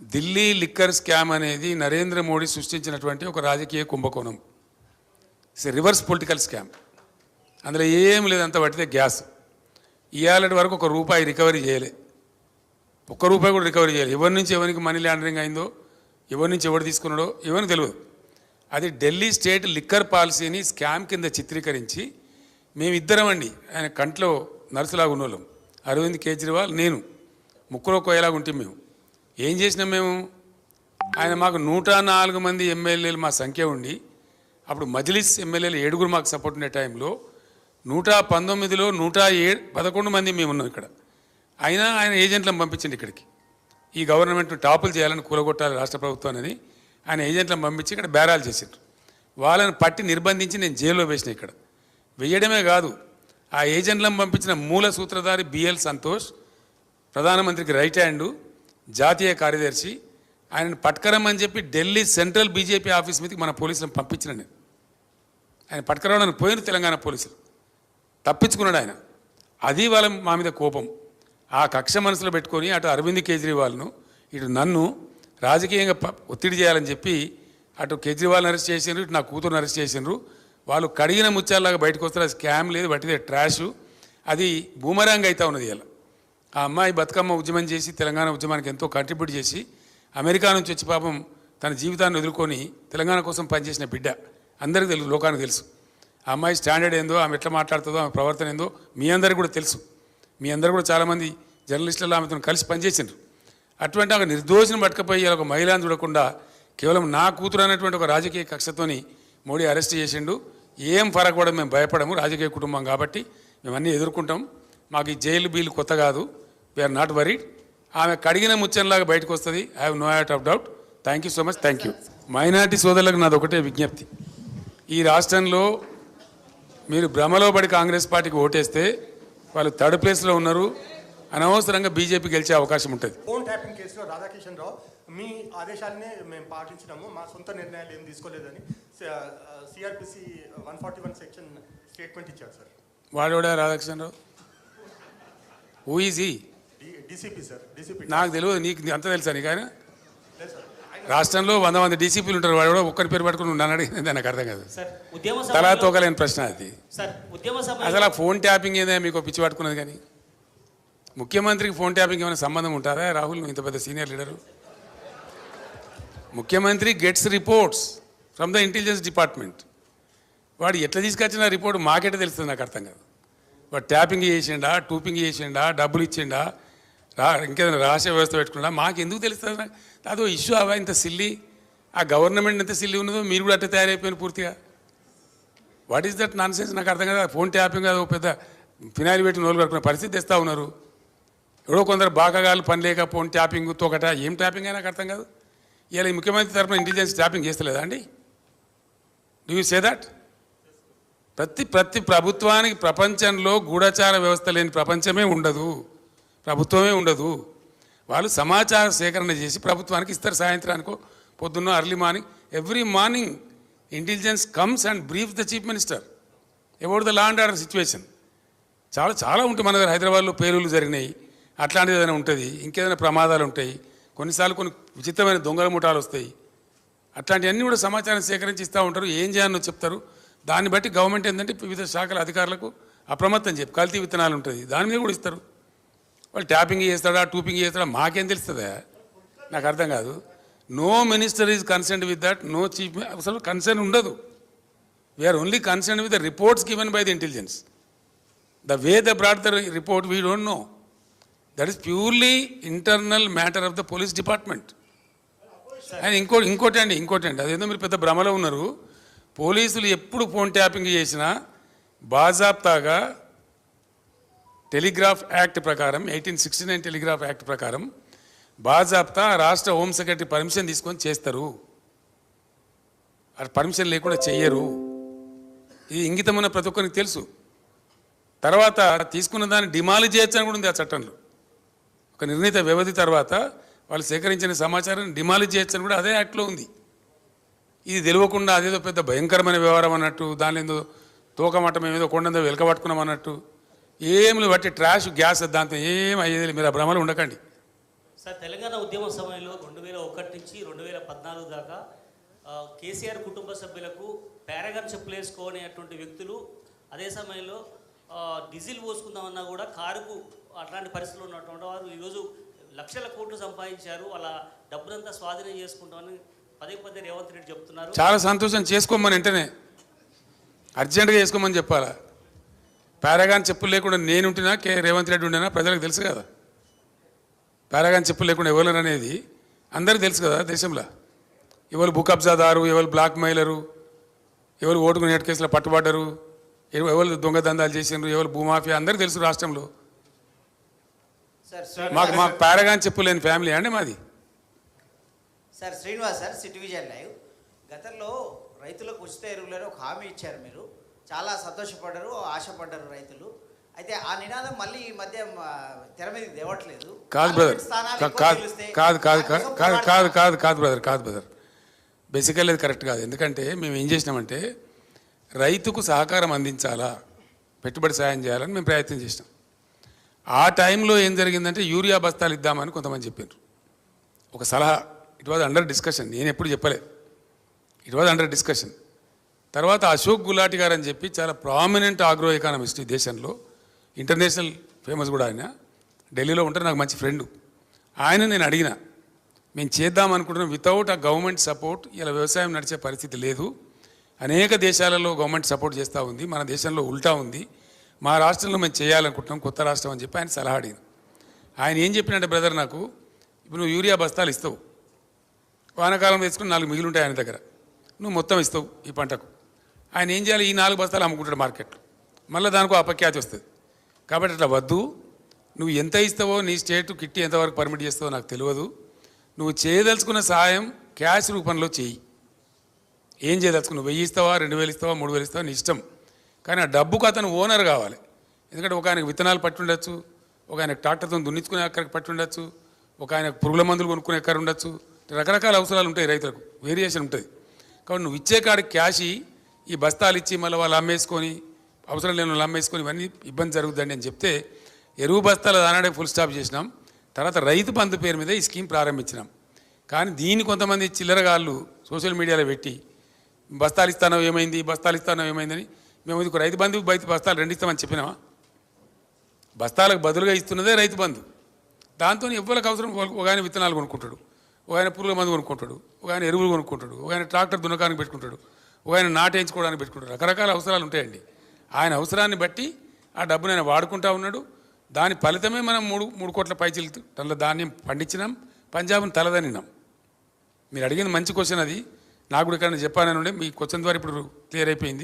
Delhi liquor scam అనేది నరేంద్ర మోడీ సృష్టించినటువంటి ఒక రాజకీయ కుంభకోణం. It's reverse political scam. అందులో ఏం లేదంత పట్టితే గ్యాస్. ఇవాళటి వరకు ఒక రూపాయి రికవరీ చేయలే, ఒక్క రూపాయి కూడా రికవరీ చేయలేదు. ఎవరి నుంచి ఎవరికి మనీ లాండరింగ్ అయిందో, ఎవరి నుంచి ఎవరు తీసుకున్నాడో ఎవరికి తెలియదు. అది ఢిల్లీ స్టేట్ లిక్కర్ పాలసీని స్కామ్ కింద చిత్రీకరించి మేమిద్దరం అండి, ఆయన కంట్లో నర్సులాగా ఉన్నోళ్ళం, అరవింద్ కేజ్రీవాల్, నేను, ముక్కులో కోయలాగా ఉంటే మేము ఏం చేసినాం మేము, ఆయన మాకు 104 మంది ఎమ్మెల్యేలు మా సంఖ్య ఉండి, అప్పుడు మజ్లిస్ ఎమ్మెల్యేలు 7 మాకు సపోర్ట్ ఉండే టైంలో 119లో 111 మంది మేము ఉన్నాం ఇక్కడ. అయినా ఆయన ఏజెంట్లను పంపించండి ఇక్కడికి, ఈ గవర్నమెంట్ టాపులు చేయాలని కూలగొట్టాలి రాష్ట్ర ప్రభుత్వాన్ని ఆయన ఏజెంట్లను పంపించి ఇక్కడ బేరాలు చేశారు. వాళ్ళని పట్టి నిర్బంధించి నేను జైల్లో వేసిన. ఇక్కడ వేయడమే కాదు, ఆ ఏజెంట్లను పంపించిన మూల సూత్రధారి బిఎల్ సంతోష్, ప్రధానమంత్రికి రైట్ హ్యాండు, జాతీయ కార్యదర్శి, ఆయనను పట్టుకరమని చెప్పి ఢిల్లీ సెంట్రల్ బీజేపీ ఆఫీస్ మీదకి మన పోలీసులను పంపించిన నేను. ఆయన పట్టుకరవడానికి పోయిన తెలంగాణ పోలీసులు, తప్పించుకున్నాడు ఆయన. అది వాళ్ళ మా మీద కోపం. ఆ కక్ష మనసులో పెట్టుకొని అటు అరవింద్ కేజ్రీవాల్ను ఇటు నన్ను రాజకీయంగా ఒత్తిడి చేయాలని చెప్పి అటు కేజ్రీవాల్ని అరెస్ట్ చేసిండ్రు, ఇటు నా కూతురుని అరెస్ట్ చేసిండ్రు. వాళ్ళు కడిగిన ముత్యాలలాగా బయటకు వస్తారు. అది స్కామ్ లేదు, బట్టిదే ట్రాషు. అది బూమరాంగ్ అవుతా ఉన్నది. ఇలా ఆ అమ్మాయి బతుకమ్మ ఉద్యమం చేసి తెలంగాణ ఉద్యమానికి ఎంతో కంట్రిబ్యూట్ చేసి అమెరికా నుంచి వచ్చి పాపం తన జీవితాన్ని వదులుకొని తెలంగాణ కోసం పనిచేసిన బిడ్డ. అందరికీ తెలుసు, లోకానికి తెలుసు. ఆ అమ్మాయి స్టాండర్డ్ ఏందో, ఆమె ఎట్లా మాట్లాడుతుందో, ఆమె ప్రవర్తన ఏందో మీ అందరికీ కూడా తెలుసు. మీ అందరూ కూడా చాలామంది జర్నలిస్టులు ఆమెతో కలిసి పనిచేసిండ్రు. అటువంటి ఒక నిర్దోషిని పట్టుకపోయి ఒక మహిళను చూడకుండా కేవలం నా కూతురు అనేటువంటి ఒక రాజకీయ కక్షతోని మోడీ అరెస్ట్ చేసిండు. ఏం ఫరక్ కూడా మేము భయపడము, రాజకీయ కుటుంబం కాబట్టి మేము అన్నీ ఎదుర్కొంటాం. మాకు ఈ జైలు బీలు కొత్త కాదు, వీఆర్ నాట్ వరీడ్. ఆమె కడిగిన ముచ్చంలాగా బయటకు వస్తుంది. I have no out of doubt. Thank you so much. Thank you. Minority సోదరులకు నాది ఒకటే విజ్ఞప్తి, ఈ రాష్ట్రంలో మీరు భ్రమలో పడి కాంగ్రెస్ పార్టీకి ఓటేస్తే వాళ్ళు థర్డ్ ప్లేస్లో ఉన్నారు, అనవసరంగా బీజేపీ గెలిచే అవకాశం ఉంటుంది. ఫోన్ ట్యాపింగ్ కేసులో రాధాకిషన్ రావు మీ ఆదేశాలనే మేము పాటించినాము, మా సొంత నిర్ణయాలు ఏం తీసుకోలేదని సిఆర్పిసి 141 సెక్షన్ స్టేట్మెంట్ ఇచ్చారు సార్. వాడోడా Radhakishan Rao? Who is he? DCP sir. DCP నాకు తెలియదు, నీకు అంత తెలుసా? నీకు ఆయన రాష్ట్రంలో 100 మంది డీసీపీలు ఉంటారు, వాడు కూడా ఒక్కరి పేరు పట్టుకుని నన్ను అడిగింది నాకు అర్థం కాదు. తలా తోకలేని ప్రశ్న అది. అసలు ఆ ఫోన్ ట్యాపింగ్ ఏదో మీకు పిచ్చి పట్టుకున్నది. కానీ ముఖ్యమంత్రికి ఫోన్ ట్యాపింగ్ ఏమైనా సంబంధం ఉంటారా? రాహుల్, నువ్వు ఇంత పెద్ద సీనియర్ లీడరు. ముఖ్యమంత్రి gets reports from the intelligence department. వాడు ఎట్లా తీసుకొచ్చిన రిపోర్ట్ మాకెట్లా తెలుస్తుంది నాకు అర్థం కాదు. వాడు ట్యాపింగ్ చేసిండా, టూపింగ్ చేసిండా, డబ్బులు ఇచ్చిండా, ఇంకేదైనా రహస్య వ్యవస్థ పెట్టుకున్నా మాకు ఎందుకు తెలుస్తుంది? అదో ఇష్యూ అవా ఇంత సిల్లి. ఆ గవర్నమెంట్ ఎంత సిల్లి ఉన్నదో మీరు కూడా అట్లా తయారైపోయిన పూర్తిగా. What is that non sense? నాకు అర్థం కదా. ఫోన్ ట్యాపింగ్ అది పెద్ద ఫినాయిల్ పెట్టి నోలు కడుకునే పరిస్థితి తెస్తూ ఉన్నారు. ఎవడో కొందరు బాగాగాలు పని లేక ఫోన్ ట్యాపింగ్ తోకట ఏం ట్యాపింగ్ అయినా నాకు అర్థం కాదు. ఇలా ఈ ముఖ్యమంత్రి తరఫున ఇంటెలిజెన్స్ ట్యాపింగ్ చేస్తలేదా అండి? Do you say that? ప్రతి ప్రభుత్వానికి ప్రపంచంలో గూఢచార వ్యవస్థ లేని ప్రపంచమే ఉండదు, ప్రభుత్వమే ఉండదు. వాళ్ళు సమాచార సేకరణ చేసి ప్రభుత్వానికి ఇస్తారు. సాయంత్రానికో పొద్దున్న early morning, every morning intelligence comes and brief the chief minister about the law and order situation. చాలా ఉంటాయి మన దగ్గర. హైదరాబాద్లో పేలుళ్ళు జరిగినాయి, అట్లాంటిది ఏదైనా ఉంటుంది, ఇంకేదైనా ప్రమాదాలు ఉంటాయి, కొన్నిసార్లు కొన్ని విచిత్రమైన దొంగల ముఠాలు వస్తాయి. అట్లాంటివన్నీ కూడా సమాచారం సేకరించి ఇస్తూ ఉంటారు. ఏం చేయాలో చెప్తారు. దాన్ని బట్టి గవర్నమెంట్ ఏంటంటే వివిధ శాఖల అధికారులకు అప్రమత్తం చెప్పి కల్తీ విత్తనాలు ఉంటుంది, దాని మీద కూడా ఇస్తారు. వాళ్ళు ట్యాపింగ్ చేస్తాడా, టూపింగ్ చేస్తాడా మాకేం తెలుస్తుందా? నాకు అర్థం కాదు. No minister is concerned with that, no chief. అసలు కన్సర్న్ ఉండదు. We are only concerned with the reports given by the intelligence. The way the brought the report we don't know. That is purely internal matter of the police department. And ఇంకోటి అండి, అదేందో మీరు పెద్ద భ్రమలో ఉన్నారు. పోలీసులు ఎప్పుడు ఫోన్ ట్యాపింగ్ చేసినా బాజాప్తాగా టెలిగ్రాఫ్ యాక్ట్ ప్రకారం 1869 టెలిగ్రాఫ్ యాక్ట్ ప్రకారం బాజాప్తా రాష్ట్ర హోమ్ సెక్రటరీ పర్మిషన్ తీసుకొని చేస్తారు. అది పర్మిషన్ లేకుండా చెయ్యరు. ఇది ఇంగితమైన ప్రతి ఒక్కరికి తెలుసు. తర్వాత తీసుకున్న దాన్ని డిమాలిజ్ చేయొచ్చని కూడా ఉంది ఆ చట్టంలో. ఒక నిర్ణీత వ్యవధి తర్వాత వాళ్ళు సేకరించిన సమాచారాన్ని డిమాలిజ్ చేయొచ్చని కూడా అదే యాక్ట్లో ఉంది. ఇది తెలియకుండా అదేదో పెద్ద భయంకరమైన వ్యవహారం అన్నట్టు, దాని ఏదో తోకమట్టం ఏదో కొండందో వెలకబట్టుకున్నాం అన్నట్టు ఏమి బట్టి ట్రాష్ గ్యాస్ దాంతో ఏం అయ్యేది. మీరు ఆ భ్రమలు ఉండకండి. సార్ తెలంగాణ ఉద్యమ సమయంలో 2001 నుంచి 2014 దాకా కేసీఆర్ కుటుంబ సభ్యులకు పారాగాన్ చెప్పులు వేసుకోనేటువంటి వ్యక్తులు అదే సమయంలో డీజిల్ పోసుకుందామన్నా కూడా కారుకు అట్లాంటి పరిస్థితులు ఉన్నటువంటి వారు ఈరోజు లక్షల కోట్లు సంపాదించారు, వాళ్ళ డబ్బునంతా స్వాధీనం చేసుకుంటామని పదే పదే రేవంత్ రెడ్డి చెప్తున్నారు. చాలా సంతోషం, చేసుకోమని వెంటనే అర్జెంటుగా చేసుకోమని చెప్పాలా. పారాగాన్ చెప్పులు లేకుండా నేను ఉంటున్నా, రేవంత్ రెడ్డి ఉండినా ప్రజలకు తెలుసు కదా. పారాగాన్ చెప్పులు లేకుండా ఎవరు అనేది అందరికీ తెలుసు కదా దేశంలో. ఎవరు భూ కబ్జాదారు, ఎవరు బ్లాక్ మెయిలరు, ఎవరు ఓటుకు నేట్ కేసులో పట్టుబడ్డరు, ఎవరు దొంగదందాలు చేసినారు, ఎవరు భూమాఫియా అందరికీ తెలుసు రాష్ట్రంలో. మాకు పారాగాన్ చెప్పులు లేని ఫ్యామిలీ అండి మాది. Sir Srinivas sir, city vision live. గతంలో రైతులకు ఉచిత ఎరువులని ఒక హామీ ఇచ్చారు, మీరు చాలా సంతోషపడ్డారు, ఆశపడ్డారు రైతులు. అయితే ఆ నినాదం మళ్ళీ ఈ మధ్య తెర మీదకి తేవట్లేదు. కాదు బ్రదర్, కాదు బ్రదర్, బేసికల్లీ అది కరెక్ట్ కాదు. ఎందుకంటే మేము ఏం చేసినామంటే రైతుకు సహకారం అందించాలా, పెట్టుబడి సాయం చేయాలని మేము ప్రయత్నం చేసినాం. ఆ టైంలో ఏం జరిగిందంటే యూరియా బస్తాలు ఇద్దామని కొంతమంది చెప్పారు. ఒక సలహా, ఇట్ వాజ్ అండర్ డిస్కషన్, నేను ఎప్పుడు చెప్పలేదు, ఇట్ వాజ్ అండర్ డిస్కషన్. తర్వాత అశోక్ గులాటి గారు అని చెప్పి చాలా ప్రామినెంట్ ఆగ్రో ఎకానమిస్ట్ ఈ దేశంలో, ఇంటర్నేషనల్ ఫేమస్ కూడా ఆయన, ఢిల్లీలో ఉంటారు, నాకు మంచి ఫ్రెండు. ఆయన నేను అడిగిన, మేము చేద్దాం అనుకుంటున్నాం, వితౌట్ ఆ గవర్నమెంట్ సపోర్ట్ ఇలా వ్యవసాయం నడిచే పరిస్థితి లేదు. అనేక దేశాలలో గవర్నమెంట్ సపోర్ట్ చేస్తూ ఉంది, మన దేశంలో ఉల్టా ఉంది, మా రాష్ట్రంలో మేము చేయాలనుకుంటున్నాం కొత్త రాష్ట్రం అని చెప్పి ఆయన సలహా అడిగిన. ఆయన ఏం చెప్పినట్టే బ్రదర్, నాకు ఇప్పుడు నువ్వు యూరియా బస్తాలు ఇస్తావు, వానాకాలం వేసుకుని 4 మిగిలి ఉంటాయి ఆయన దగ్గర, నువ్వు మొత్తం ఇస్తావు ఈ పంటకు. ఆయన ఏం చేయాలి, ఈ 4 బస్తాలు అమ్ముకుంటాడు మార్కెట్లో, మళ్ళీ దానికి అపఖ్యాతి వస్తుంది. కాబట్టి అట్లా వద్దు, నువ్వు ఎంత ఇస్తావో, నీ స్టేట్ కిట్టి ఎంతవరకు పర్మిట్ చేస్తావో నాకు తెలియదు, నువ్వు చేయదలుచుకున్న సహాయం క్యాష్ రూపంలో చేయి. ఏం చేయదలుచుకున్నావు, 1000 ఇస్తావా, 2000 ఇస్తావా, 3000 ఇస్తావా, నీ ఇష్టం. కానీ ఆ డబ్బుకు అతను ఓనర్ కావాలి. ఎందుకంటే ఒక ఆయనకు విత్తనాలు పట్టి ఉండొచ్చు, ఒక ఆయనకు ట్రాక్టర్తో దున్నించుకునే ఎక్కడికి పట్టి ఉండొచ్చు, ఒక ఆయనకు పురుగుల మందులు కొనుక్కునే ఎక్కడ ఉండొచ్చు, రకరకాల అవసరాలు ఉంటాయి రైతులకు, వేరియేషన్ ఉంటుంది. కాబట్టి నువ్వు ఇచ్చే కాడికి క్యాష్ ఈ బస్తాలు ఇచ్చి మళ్ళీ వాళ్ళు అమ్మేసుకొని, అవసరం లేని వాళ్ళు అమ్మేసుకొని ఇవన్నీ ఇబ్బంది జరుగుతుందండి అని చెప్తే ఎరువు బస్తాలు దానాడే ఫుల్ స్టాప్ చేసినాం. తర్వాత రైతు బంధు పేరు మీద ఈ స్కీమ్ ప్రారంభించినాం. కానీ దీన్ని కొంతమంది చిల్లరగాళ్ళు సోషల్ మీడియాలో పెట్టి బస్తాలు ఇస్తానో ఏమైంది, బస్తాలు ఇస్తానో ఏమైందని, మేము ఇది రైతు బంధువుకి బస్తాలు 2 ఇస్తామని చెప్పినామా? బస్తాలకు బదులుగా ఇస్తున్నదే రైతు బంధు. దాంతో ఎవరికి అవసరం, ఒక ఆయన విత్తనాలు కొనుక్కుంటాడు, ఒక ఆయన పురుగుల మందు కొనుక్కుంటాడు, ఒక ఆయన ఎరువులు కొనుక్కుంటాడు, ఒక ఆయన ట్రాక్టర్ దున్నకానికి పెట్టుకుంటాడు, ఒక ఆయన నాటేయించుకోవడానికి పెట్టుకుంటాడు, రకరకాల అవసరాలు ఉంటాయండి. ఆయన అవసరాన్ని బట్టి ఆ డబ్బును ఆయన వాడుకుంటా ఉన్నాడు. దాని ఫలితమే మనం 3 కోట్ల పైచీలు టన్నుల ధాన్యం పండించినాం, పంజాబ్ను తలదనినాం. మీరు అడిగింది మంచి క్వశ్చన్, అది నాకు కూడా ఇక్కడ చెప్పానని ఉండే, మీ క్వశ్చన్ ద్వారా ఇప్పుడు క్లియర్ అయిపోయింది.